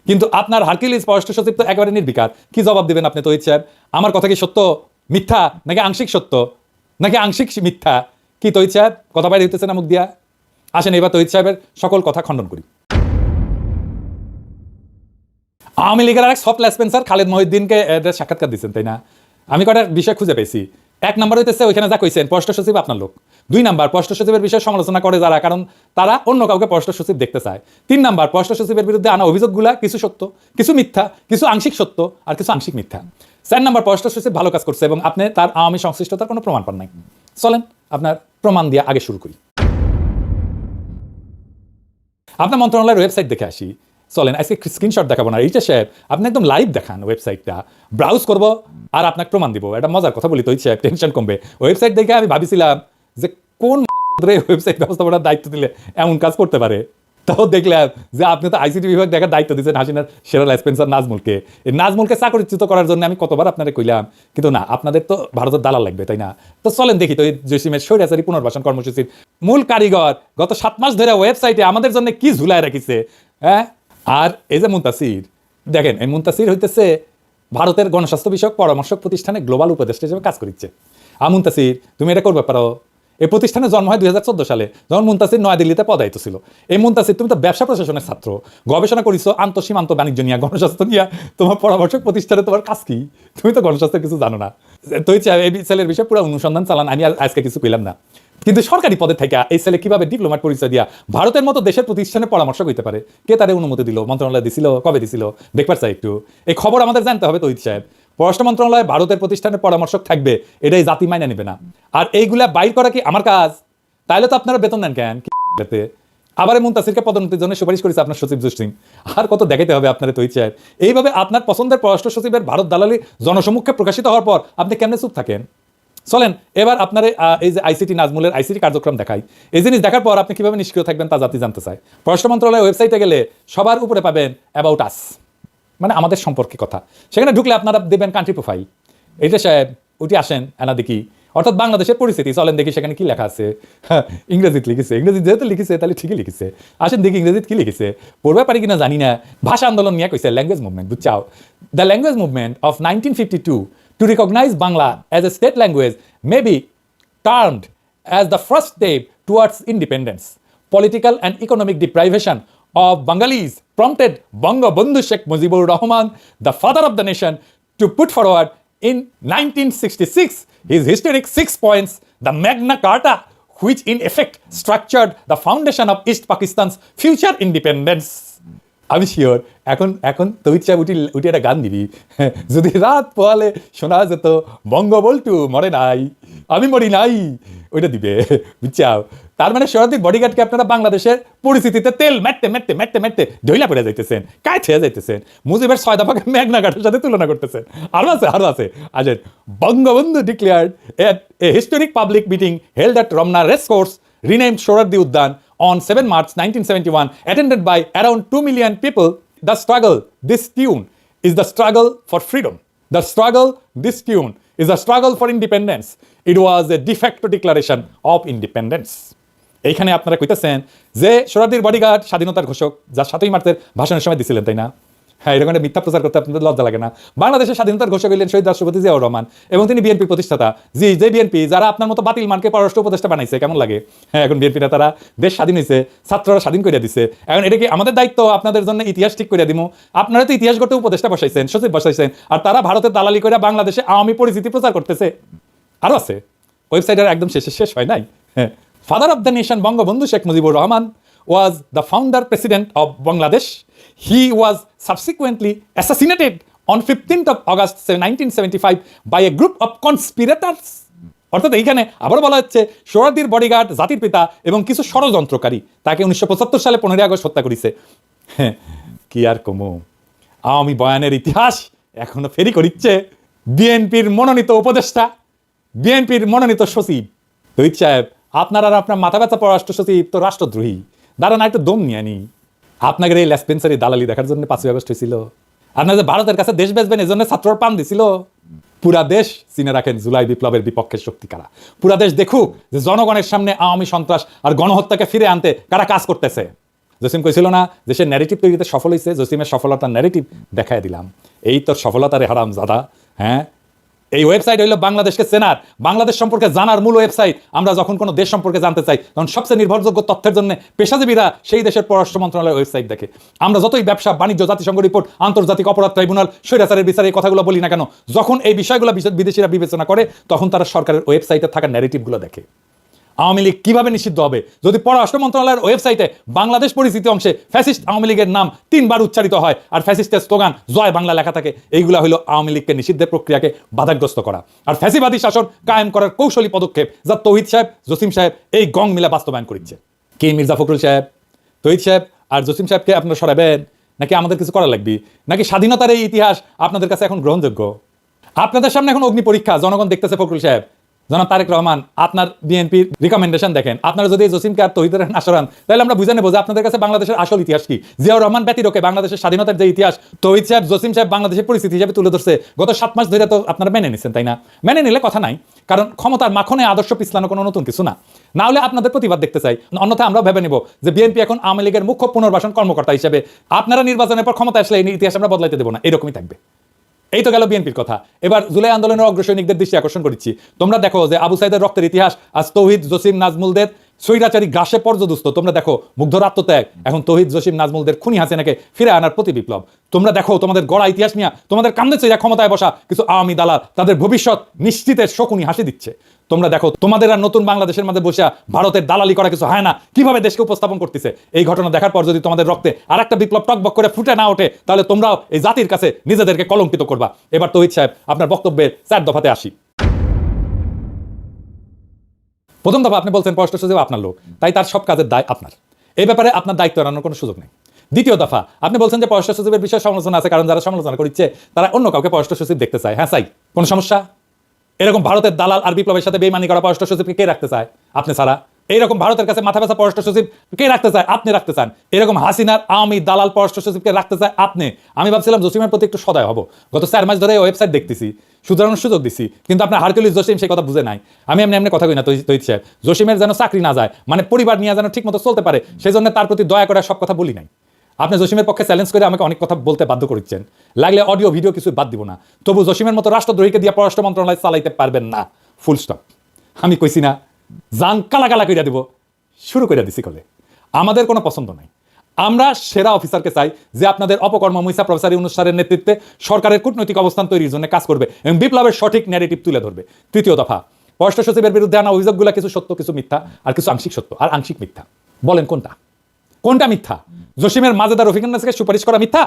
কিন্তু আপনার হারকিউলিস পররাষ্ট্র সচিব তো একেবারে নির্বিকার। কি জবাব দিবেন আপনি তৌহিদ সাহেব? আমার কথা কি সত্য মিথ্যা, নাকি আংশিক সত্য, নাকি আংশিক মিথ্যা? কি তৌহিদ সাহেব কথা বাইরে হইতেছে না মুখ দিয়া? আসেন এবার তৌহিদ সাহেবের সকল কথা খণ্ডন করি। আওয়ামী লীগের আরেক সফট স্পেন্সার খালেদ মহিউদ্দিনকে সাক্ষাৎকার দিচ্ছেন, তাই না? আমি কটার বিষয় খুঁজে পেয়েছি। 1 নম্বর হইতেছে ওইখানে যা কইছেন পররাষ্ট্র সচিব আপনার লোক। 2 নম্বর পররাষ্ট্র সচিবের বিষয়ে সমালোচনা করে যারা, কারণ তারা অন্য কাউকে পররাষ্ট্র সচিব দেখতে চায়। 3 নম্বর পররাষ্ট্র সচিবের বিরুদ্ধে আনা অভিযোগগুলা কিছু সত্য, কিছু মিথ্যা, কিছু আংশিক সত্য আর কিছু আংশিক মিথ্যা। 4 নম্বর পররাষ্ট্র সচিব ভালো কাজ করছে এবং আপনি তার আওয়ামী সংশ্লিষ্টতার কোনো প্রমাণ পান নাই। চলেন আপনার প্রমাণ দিয়ে আগে শুরু করি। আপনার মন্ত্রণালয়ের ওয়েবসাইট দেখে আসি। চলেন আজকে স্ক্রিনশট দেখাবো না, এইটা সাহেব আপনি একদম লাইভ দেখান ওয়েবসাইটটা, ব্রাউজ করবো আর আপনাকে প্রমাণ দিব। এটা মজার কথা বলি তো সাহেব, টেনশন কমবে। ওয়েবসাইট দেখে আমি ভাবিছিলাম যে কোন ওয়েবসাইট ব্যবস্থাপনার দায়িত্ব দিলে এমন কাজ করতে পারে। তাও দেখলাম যে আপনি তো আইসিটি বিভাগ দেখার দায়িত্ব দিচ্ছেন হাসিনার সেরা স্পেন্সার নাজমুলকে। এই নাজমুলকে চাকরিচ্যুত করার জন্য আমি কতবার আপনারা কইলাম, কিন্তু না, আপনাদের তো ভারতের দালাল লাগবে, তাই না? তো চলেন দেখি তো এই জসিমের স্বৈরাচারী পুনর্বাসন কর্মসূচির মূল কারিগর গত 7 মাস ধরে ওয়েবসাইটে আমাদের জন্য কি ঝুলায় রাখিছে। হ্যাঁ, আর এই যে মুনতাসির, দেখেন এই মুনতাসির হইতেছে ভারতের গণস্বাস্থ্য বিষয়ক পরামর্শক প্রতিষ্ঠানে গ্লোবাল উপদেষ্টা হিসেবে কাজ করিচ্ছে। মুনতাসির তুমি এটা করবে পারো। এই প্রতিষ্ঠানের জন্ম হয় 2014 সালে, যখন মুনতাসির নয়াদিল্লিতে পদায়িত ছিল। এই মুনতাসির, তুমি তো ব্যবসা প্রশাসনের ছাত্র, গবেষণা করিছো আন্তঃসীমান্ত বাণিজ্য নিয়ে, গণস্বাস্থ্য নিয়ে। তোমার পরামর্শক প্রতিষ্ঠানে তোমার কাজ কি? তুমি তো গণস্বাস্থ্যের কিছু জানো না। তো এই ছেলের বিষয়ে পুরো অনুসন্ধান চালান, আমি আজকে কিছু কইলাম না। কিন্তু সরকারি পদে থেকে এই ছেলে কিভাবে ডিপ্লোমাট পরিচয় দিয়া ভারতের মতো দেশের প্রতিষ্ঠানে পরামর্শক হইতে পারে? কে তারে অনুমতি দিল? মন্ত্রণালয় দিছিল? কবে দিছিল? দেখবার চাই একটু। এই খবর আমাদের জানতে হবে তৌহিদ সাহেব। পররাষ্ট্র মন্ত্রণালয়ে ভারতের প্রতিষ্ঠানের পরামর্শক থাকবে, এটাই জাতি মাইনা নিবে না। আর এইগুলা বাইর করা কি আমার কাজ? তাইলে তো আপনারা বেতন নেন কেন? আবার মুনতাসিরকে পদোন্নতির জন্য সুপারিশ করেছে আপনার সচিব জসিম। আর কত দেখাইতে হবে আপনার তৌহিদ সাহেব? এইভাবে আপনার পছন্দের পররাষ্ট্র সচিবের ভারত দালালি জনসম্মুখে প্রকাশিত হওয়ার পর আপনি কেমনে চুপ থাকেন? চলেন এবার আপনার এই যে আইসিটি নাজমুলের আইসিটি কার্যক্রম দেখাই। এই জিনিস দেখার পর আপনি কিভাবে নিষ্ক্রিয় থাকবেন তা জাতি জানতে চায়। পররাষ্ট্র মন্ত্রণালয়ের ওয়েবসাইটে গেলে সবার উপরে পাবেন অ্যাবাউট আস, মানে আমাদের সম্পর্কে কথা। সেখানে ঢুকলে আপনারা দেবেন কান্ট্রি প্রোফাইল। এইটা সাহেব উঠে আসেন এনা দেখি, অর্থাৎ বাংলাদেশের পরিস্থিতি। চলেন দেখি সেখানে কি লেখা আছে। ইংরেজিতে লিখেছে, ইংরেজি যেহেতু লিখেছে তাহলে ঠিকই লিখেছে। আসেন দেখি ইংরেজিতে কি লিখেছে, পড়বে পারি কিনা জানি না। ভাষা আন্দোলন নিয়ে কইছে ল্যাঙ্গুয়েজ মুভমেন্ট, বুঝছাও? The language movement of 1952 to recognize Bangla as a state language may be termed as the first step towards independence. Political and economic deprivation of Bengalis prompted Bangabandhu Sheikh Mujibur Rahman, the father of the nation, to put forward in 1966 his historic 6 points, the Magna Carta, which in effect structured the foundation of East Pakistan's future independence. আমি শিওর এখন তহিদ সাহেব উঠি একটা গান দিবি, যদি রাত পোয়ালে শোনা যেত বঙ্গবল্টু মরে নাই, আমি মরি নাই, ওইটা দিবে, বুঝছাও? তার মানে শরদিক বডিগার্ডকে আপনারা বাংলাদেশের পরিস্থিতিতে তেল মেটতে মেটতে মেটতে মেটতে ঢইলা পড়ে যাইতেছেন, কায় ছেয়ে যাইতেছেন, মুজিবের 6 দফাকে মেঘনা ঘাটের সাথে তুলনা করতেছেন। আরো আছে আজের Bangabandhu declared at a historic public meeting held at Romna Race Course, renamed Sohrawardi Udyan, on 7 March 1971, attended by around 2 million people. The struggle, this tune, is the struggle for freedom. The struggle, this tune, is a struggle for independence. It was a de facto declaration of independence. এইখানে আপনারা কইতেছেন যে সোহরাওয়ার্দীর বডিগার্ড স্বাধীনতার ঘোষক, যা 7ই মার্চের ভাষণের সময় দিছিলেন, তাই না? হ্যাঁ, এরকম একটা মিথ্যা প্রচার করতে আপনাদের লজ্জা লাগে না? বাংলাদেশের স্বাধীনতার ঘোষক হইলেন শহীদ রাষ্ট্রপতি জিয়াউর রহমান, এবং তিনি বিএনপির প্রতিষ্ঠাতা। যে বিএনপি যারা আপনার মতো বাতিল মানকে পররাষ্ট্র উপদেষ্টা বানাইছে, কেমন লাগে? হ্যাঁ, এখন বিএনপিরা তারা দেশ স্বাধীন হয়েছে, ছাত্ররা স্বাধীন করে দিছে, এখন এটা কি আমাদের দায়িত্ব আপনাদের জন্য ইতিহাস ঠিক করে দিমু? আপনারা তো ইতিহাস গড়তে উপদেষ্টা বসাইছেন, সচিব বসাইছেন, আর তারা ভারতের দালালি করে বাংলাদেশে আওয়ামী পরিস্থিতি প্রচার করতেছে। আরও আছে, ওয়েবসাইটের একদম শেষ হয় নাই। হ্যাঁ, father of the nation Bangabandhu Sheikh Mujibur Rahman was the founder president of Bangladesh. He was subsequently assassinated on 15th of August 1975 by a group of conspirators. অর্থাৎ এইখানে আবার বলা হচ্ছে সোহরাওয়ার্দীর বডিগার্ড জাতির পিতা এবং কিছু ষড়যন্ত্রকারী তাকে 1975 সালে 15 আগস্ট হত্যা করেছে। কি আর কমু, আওয়ামী বয়ানের ইতিহাস এখনো ফেরি করিচ্ছে বিএনপির মনোনীত উপদেষ্টা, বিএনপির মনোনীত সচিব তহিদ সাহেব। আপনার আর আপনার মাথা ব্যথা পররাষ্ট্র সচিব তো রাষ্ট্রদ্রোহী। দাঁড়ান একটু দম নিয়ে নি। আপনাদের এই লেসপেন্সারি দালালি দেখার জন্য 5ই আগস্ট হয়েছিল। আপনার যে ভারতের কাছে দেশ বেচবেন এই জন্য ছাত্রর পান দিছিল। পুরা দেশ চিনে রাখেন জুলাই বিপ্লবের বিপক্ষের শক্তি কারা। পুরা দেশ দেখুক যে জনগণের সামনে আওয়ামী সন্ত্রাস আর গণহত্যাকে ফিরে আনতে কারা কাজ করতেছে। জসিম কইছিল না যে সে ন্যারেটিভ তৈরিতে সফল হয়েছে, জসিমের সফলতার ন্যারেটিভ দেখাই দিলাম। এই তোর সফলতার হারাম জাদা। হ্যাঁ, এই ওয়েবসাইট হইল বাংলাদেশকে চেনার, বাংলাদেশ সম্পর্কে জানার মূল ওয়েবসাইট। আমরা যখন কোনো দেশ সম্পর্কে জানতে চাই তখন সবচেয়ে নির্ভরযোগ্য তথ্যের জন্য পেশাজীবীরা সেই দেশের পররাষ্ট্র মন্ত্রণালয়ের ওয়েবসাইট দেখে। আমরা যতই ব্যবসা বাণিজ্য, জাতিসংঘ রিপোর্ট, আন্তর্জাতিক অপরাধ ট্রাইব্যুনাল, স্বৈরাচারের বিচারে এই কথাগুলো বলি না কেন, যখন এই বিষয়গুলো বিদেশিরা বিবেচনা করে তখন তারা সরকারের ওয়েবসাইটে থাকা ন্যারেটিভগুলো দেখে। আওয়ামী লীগ কিভাবে নিষিদ্ধ হবে? যদি পররাষ্ট্র মন্ত্রণালয়ের ওয়েবসাইটে বাংলাদেশ পরিস্থিতি অংশে ফ্যাসিস্ট আওয়ামী লীগের নাম 3 বার উচ্চারিত হয় আর ফ্যাসিস্টের স্লোগান জয় বাংলা লেখা থাকে, এইগুলা হলো আওয়ামী লীগকে নিষিদ্ধের প্রক্রিয়াকে বাধাগ্রস্ত করা আর ফ্যাসিবাদী শাসন কায়েম করার কৌশলী পদক্ষেপ, যা তহিদ সাহেব, জসিম সাহেব এই গং মিলা বাস্তবায়ন করেছে। কি মির্জা ফখরুল সাহেব, তহিদ সাহেব আর জসিম সাহেবকে আপনারা সরাবেন, নাকি আমাদের কিছু করা লাগবে? নাকি স্বাধীনতার এই ইতিহাস আপনাদের কাছে এখন গ্রহণযোগ্য? আপনাদের সামনে এখন অগ্নি পরীক্ষা, জনগণ দেখতেছে। ফখরুল সাহেব, জনাব তারেক রহমান, আপনার বিএনপির রিকমেন্ডেশন দেখেন। আপনারা যদি জসিমকে আর তহিদের নাসরান, তাহলে আমরা বুঝে নেব যে আপনাদের কাছে বাংলাদেশের আসল ইতিহাস কি। জিয়াউর রহমান ব্যতিরকে বাংলাদেশের স্বাধীনতার যে ইতিহাস তহিদ সাহেব, জসিম সাহেব বাংলাদেশের পরিস্থিতি হিসেবে তুলে ধরছে গত 7 মাস ধরে, তো আপনারা মেনে নিচ্ছেন, তাই না? মেনে নিলে কথা নাই, কারণ ক্ষমতার মাখনে আদর্শ পিছলানো কোনো নতুন কিছু না। না হলে আপনাদের প্রতিবাদ দেখতে চাই, অন্যথায় আমরা ভেবে নেব যে বিএনপি এখন আওয়ামী লীগের মুখ্য পুনর্বাসন কর্মকর্তা হিসেবে। আপনারা নির্বাচনের পর ক্ষমতা আসলে এই ইতিহাস আমরা বদলাইতে দেবো না, এরকমই থাকবে। এই তো গেল বিএনপির কথা। এবার জুলাই আন্দোলনের অগ্রসৈনিকদের দৃষ্টি আকর্ষণ করছি। তোমরা দেখো যে আবু সাইদের রক্তের ইতিহাস আজ তৌহিদ, জসিম, নাজমুলদের স্বৈরাচারী গ্রাসে পর্যদস্ত। তোমরা দেখো মুগ্ধর আত্মত্যাগ, এখন তৌহিদ, জসিম, নাজমুলদের খুনি হাসিনাকে ফিরে আনার প্রতি বিপ্লব। তোমরা দেখো তোমাদের গড়া ইতিহাস নিয়ে তোমাদের কান্দে চইরা ক্ষমতায় বসা কিছু আওয়ামী দালাল তাদের ভবিষ্যৎ নিশ্চিতের শকুনি হাসি দিচ্ছে। তোমরা দেখো তোমাদের আর নতুন বাংলাদেশের মধ্যে বসে ভারতের দালালি করা কিছু হয় না কিভাবে দেশকে উপস্থাপন করতেছে। এই ঘটনা দেখার পর যদি তোমাদের রক্তে আর একটা বিপ্লব টকবক করে ফুটে না ওঠে, তাহলে তোমরাও এই জাতির কাছে নিজেদেরকে কলঙ্কিত করবা। এবার তৌহিদ সাহেব, আপনার বক্তব্যের 4 দফাতে আসি। প্রথম দফা, আপনি বলছেন পররাষ্ট্র সচিব আপনার লোক, তাই তার সব কাজের দায় আপনার। এই ব্যাপারে আপনার দায়িত্ব এড়ানোর কোনো সুযোগ নেই। দ্বিতীয় দফা, আপনি বলছেন যে পররাষ্ট্র সচিবের বিষয়ে সমালোচনা আছে, কারণ যারা সমালোচনা করছে তারা অন্য কাউকে পররাষ্ট্র সচিব দেখতে চায়। হ্যাঁ চাই, কোনো সমস্যা? এরকম ভারতের দালাল আর বিপ্লবের সাথে বেইমানি করা পররাষ্ট্র সচিবকে কে রাখতে চায়? আপনি ছাড়া। এইরকম ভারতের কাছে মাথা ব্যথা পররাষ্ট্র সচিব কে রাখতে চায়? আপনি রাখতে চান। এরকম হাসিনার আওয়ামী দালাল পররাষ্ট্র সচিবকে রাখতে চায় আপনি। আমি ভাবছিলাম জসিমের প্রতি একটু সদয় হব, গত 4 মাস ধরে ওয়েবসাইট দেখতেছি, শুধরানোর সুযোগ দিচ্ছি, কিন্তু আপনার হারকিউলিস জসিম সেই কথা বুঝে নাই। আমি এমনি কথা কই না তহিদ সাহেব, জসিমের যেন চাকরি না যায়, মানে পরিবার নিয়ে যেন ঠিক মতো চলতে পারে, সেই জন্য তার প্রতি দয়া করে সব কথা বলি নাই। আপনি জসিমের পক্ষে চ্যালেঞ্জ করে আমাকে অনেক কথা বলতে বাধ্য করছেন, লাগলে অডিও ভিডিও কিছু বাদ দিব না, তবু জসিমের মতো রাষ্ট্রদ্রোহীকে দিয়ে পররাষ্ট্র মন্ত্রণালয় চালাইতে পারবেন না, ফুল স্টপ। আমি কইছি না জান কালা কালা কইরা দিব, শুরু করে দিছি কলে। আমাদের কোনো পছন্দ নাই, আমরা সেরা অফিসারকে চাই যে আপনাদের অপকর্ম মুইসা প্রফেসর ইউনূস স্যারের নেতৃত্বে সরকারের কূটনৈতিক অবস্থান তৈরির জন্য কাজ করবে এবং বিপ্লবের সঠিক ন্যারেটিভ তুলে ধরবে। তৃতীয় দফা, পররাষ্ট্র সচিবের বিরুদ্ধে আনা অভিযোগগুলো কিছু সত্য, কিছু মিথ্যা, আর কিছু আংশিক সত্য আর আংশিক মিথ্যা। বলেন কোনটা? কোনটা মিথ্যা? জসিমের মাজেদা রফিকুন নাসকে সুপারিশ করা মিথ্যা?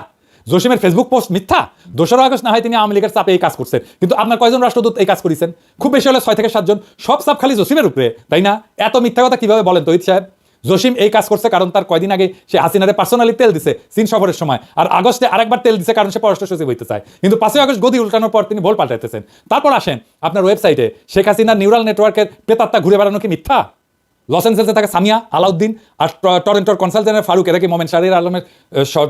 জসিমের ফেসবুক পোস্ট মিথ্যা? 2 আগস্ট না হয় তিনি আওয়ামী লীগের চাপে এই কাজ করছেন, কিন্তু আপনার কয়জন রাষ্ট্রদূত এই কাজ করেছেন? খুব বেশি হলে 6 থেকে 7 জন, সব চাপ খালি জসিমের উপরে, তাই না? এত মিথ্যা কথা কিভাবে বলেন তহিদ সাহেব? জসিম এই কাজ করছে কারণ তার কয়দিন আগে সে হাসিনারে পার্সোনালি তেল দিছে চীন সফরের সময়, আর আগস্টে আরেকবার তেল দিছে কারণ সে পররাষ্ট্র সচিব হইতে চায়, কিন্তু 5 আগস্ট গদি উল্টানোর পর তিনি ভোল পাল্টাইতেছেন। তারপর আসেন আপনার ওয়েবসাইটে শেখ হাসিনার নিউরাল নেটওয়ার্কের প্রেতাত্মা ঘুরে বেড়ানো কি মিথ্যা? লস অ্যাঞ্জেলেসে থাকে সামিয়া, আলাউদ্দিন আর টরেন্টোর কনসাল জেনারেল ফারুক, এরা কি মোমেন শাহরিয়ার আলমের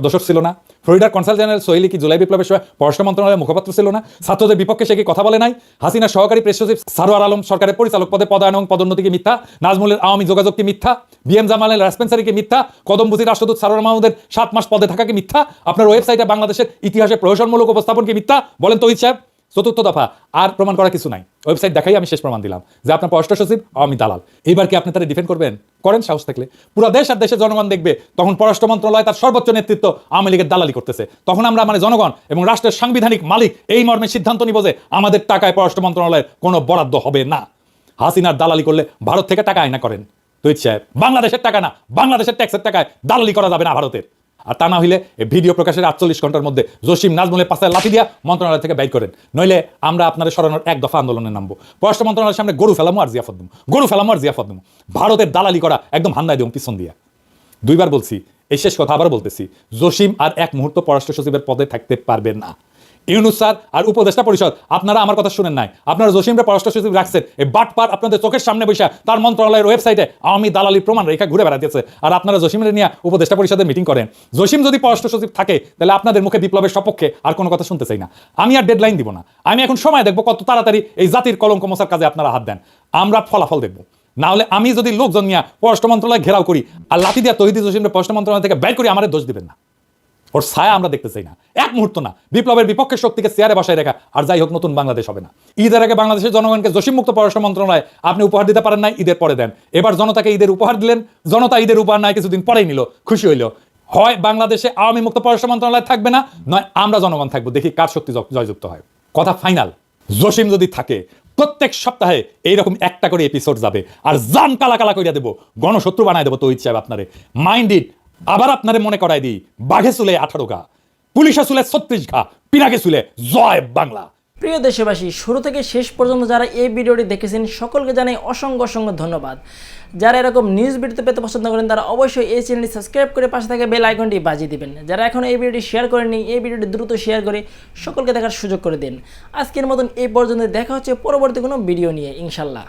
দোষর ছিল না? ফ্লোরিডার কনসাল জেনারেল সোহেলি কি জুলাই বিপ্লবের সময় পররাষ্ট্র মন্ত্রণালয়ের মুখপাত্র ছিল না? ছাত্রদের বিপক্ষে সে কি কথা বলে নাই? হাসিনার সহকারী প্রেস সচিব সারোয়ার আলম সরকারের পরিচালক পদে পদায়ন এবং পদোন্নতি কি মিথ্যা? নাজমুলের আওয়ামী যোগাযোগ কি মিথ্যা? বিএম জামালের রেসপেন্সারি কি মিথ্যা? কদমবুজি রাষ্ট্রদূত সারোয়ার মাহমুদের 7 মাস পদে থাকা কি মিথ্যা? আপনার ওয়েবসাইটে বাংলাদেশের ইতিহাসে প্রহসনমূলক উপস্থাপন কি মিথ্যা? বলেন তহিদ সাহেব। চতুর্থ দফা, আর প্রমাণ করা কিছু নাই, ওয়েবসাইট দেখাই আমি শেষ প্রমাণ দিলাম যে আপনার পররাষ্ট্র সচিব আওয়ামী দালাল। এবার কি আপনি তারা ডিফেন্ড করবেন? করেন সাহস থাকলে। পুরো দেশ আর দেশের জনগণ দেখবে তখন পররাষ্ট্র মন্ত্রণালয় তার সর্বোচ্চ নেতৃত্ব আওয়ামী লীগের দালালি করতেছে। তখন আমরা মানে জনগণ এবং রাষ্ট্রের সাংবিধানিক মালিক এই মর্মে সিদ্ধান্ত নিব যে আমাদের টাকায় পররাষ্ট্র মন্ত্রণালয়ের কোনো বরাদ্দ হবে না। হাসিনার দালালি করলে ভারত থেকে টাকা আয়না করেন তহিদ সাহেব, বাংলাদেশের টাকা না, বাংলাদেশের ট্যাক্সের টাকায় দালালি করা যাবে না ভারতের। আর তা না হইলে ভিডিও প্রকাশের 48 ঘন্টার মধ্যে জসিম নাজমুলের পাশে লাঠি দিয়া মন্ত্রণালয় থেকে বাইর করেন, নইলে আমরা আপনাদের সরানোর 1 দফা আন্দোলনে নামবো। পররাষ্ট্র মন্ত্রণালয়ের সামনে গরু ফেলামো আর জিয়াফত দেবো, গরু ফেলামো আর জিয়াফত দেবো। ভারতের দালালি করা একদম হান্দায় দেবো পিছন দিয়া। 2 বার বলছি, এই শেষ কথা আবার বলতেছি, জসিম আর 1 মুহূর্ত পররাষ্ট্র সচিবের পদে থাকতে পারবে না। ইউনূস স্যার আর উপদেষ্টা পরিষদ আপনারা আমার কথা শুনেন নাই, আপনারা জসিমরে পররাষ্ট্র সচিব রাখছেন, এই বাটপার আপনাদের চোখের সামনে বসে তার মন্ত্রণালয়ের ওয়েবসাইটে আওয়ামী দালালির প্রমাণ রেখা ঘুরে বেড়াতেছে, আর আপনারা জসিমের নিয়ে উপদেষ্টা পরিষদের মিটিং করেন। জসিম যদি পররাষ্ট্র সচিব থাকে তাহলে আপনাদের মুখে বিপ্লবের সপক্ষে আর কোনো কথা শুনতে চাই না। আমি আর ডেডলাইন দিব না, আমি এখন সময় দেখবো কত তাড়াতাড়ি এই জাতির কলঙ্ক মোছার কাজে আপনারা হাত দেন, আমরা ফলাফল দেখবো। না হলে আমি যদি লোকজন নিয়ে পররাষ্ট্র মন্ত্রণালয় ঘেরাও করি আর লাঠি দিয়া তহিদ জসিমরে পররাষ্ট্র মন্ত্রণালয় থেকে বের করি, আমাদের দোষ দিবেন না, ওর ছায়া আমরা দেখতে চাই না 1 মুহূর্ত না। বিপ্লবের বিপক্ষের শক্তিকে চেয়ারে বসায় রাখা আর যাই হোক নতুন বাংলাদেশ হবে না। ঈদের আগে বাংলাদেশের জনগণকে জসিম মুক্ত পররাষ্ট্র মন্ত্রণালয় আপনি উপহার দিতে পারেন নাই, ঈদের পরে দেন। এবার জনতাকে ঈদের উপহার দিলেন, জনতা ঈদের উপহার নাই কিছুদিন পরেই নিল, খুশি হইল। হয় বাংলাদেশে আওয়ামী মুক্ত পররাষ্ট্র মন্ত্রণালয় থাকবে না, নয় আমরা জনগণ থাকবো, দেখি কার শক্তি জয়যুক্ত হয়। কথা ফাইনাল, জসিম যদি থাকে প্রত্যেক সপ্তাহে এইরকম একটা করে এপিসোড যাবে, আর জান কালা কালা কইরা দেবো, গণশত্রু বানায় দেবো তহিদ সাহেব আপনারে। Mind it. আবার আপনারে মনে করাই দিই, বাঘে চুলে 18 ঘা, পুলিশে চুলে 36 ঘা, পিনাকে চুলে জয় বাংলা।
প্রিয় দেশবাসী, শুরু থেকে শেষ পর্যন্ত যারা এই ভিডিওটি দেখেছেন সকলকে জানাই অসংখ্য অসংখ্য ধন্যবাদ। যারা এরকম নিউজ ভিডিও পেতে পছন্দ করেন তারা অবশ্যই এই চ্যানেলটি সাবস্ক্রাইব করে পাশে থাকা বেল আইকনটি বাজিয়ে দিবেন। যারা এখন এই ভিডিওটি শেয়ার করেননি, এই ভিডিওটি দ্রুত শেয়ার করে সকলকে দেখার সুযোগ করে দিন। আজকের মতন এই পর্যন্ত, দেখা হচ্ছে পরবর্তী কোনো ভিডিও নিয়ে ইনশাল্লাহ।